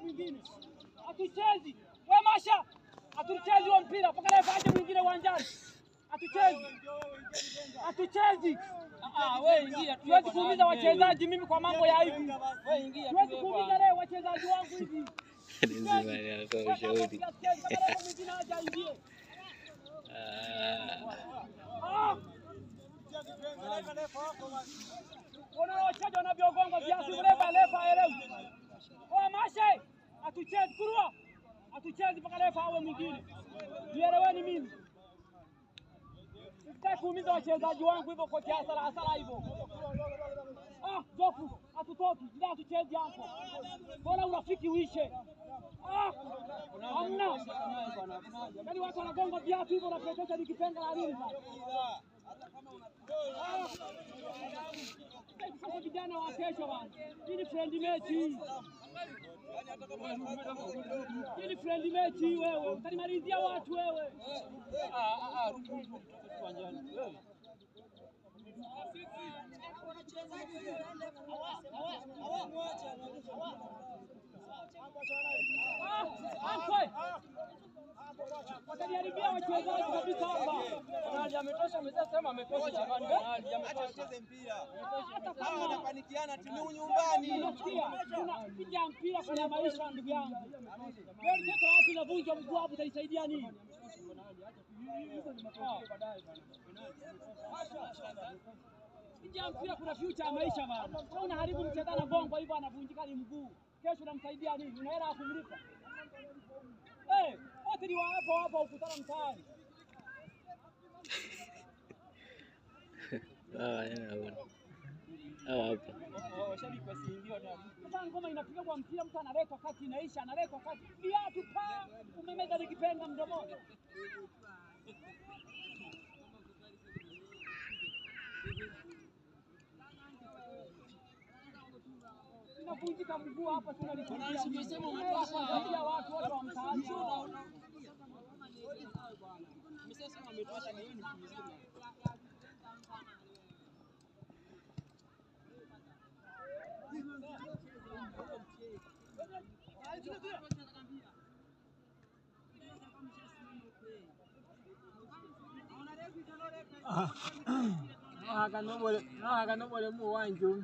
mwingine. Hatuchezi. Wewe Masha. Hatuchezi wa mpira mpaka refa aje mwingine uwanjani. Hatuchezi. Hatuchezi. Wewe ingia tu. Tuwezi kuumiza wachezaji mimi kwa mambo ya hivi. Wewe ingia tu. Tuwezi kuumiza leo wachezaji wangu hivi. Nzima anatoa ushauri. Mwingine aje aingie. Wana wachezaji wanavyogonga viasi refa aelewi. Wewe Masha. Hatuchezi kurua. Hatuchezi mpaka refa awe mwingine. Nieleweni mimi. Sitaki kuumiza wachezaji wangu hivyo kwa hasara hivyo. Jofu, hatutoki. Ndio hatuchezi hapo. Bora urafiki uishe. Hamna. Yaani watu wanagonga viatu hivyo na protesha nikipenga la nini sasa? Sasa vijana wa kesho bwana. Hii ni friendly match hii. Hii ni friendly match hii wewe. Utanimalizia watu wewe. Wataniharibia wachezaji kabisa hapa. Ronaldo ametosha, amesema ametosha jamani. Ronaldo ametosha. Acheze mpira. Hao wanapanikiana timu nyumbani. Tunapiga mpira kwa maisha ndugu yangu. Wewe mtoto wako unavunja mguu hapo utaisaidia nini? Piga mpira kuna future ya maisha bwana. Wewe unaharibu mchezaji na gongo hivyo anavunjika ni mguu. Kesho unamsaidia nini? Una hela ya kumlipa. Wote ni hapo ukutana mtaani. Hapa. Washabiki wasiingie ndani. Sasa ngoma inapiga kwa mpira mtu analetwa kati inaisha, analetwa kati. Viatu pa umemeza nikipenga mdomoni. Inavunjika mguu hapa tunalichia. Nimesema unatosha watu wote wa mtaani. Nimesema ametosha na yeye ni mzima. Akanobole mu wanju.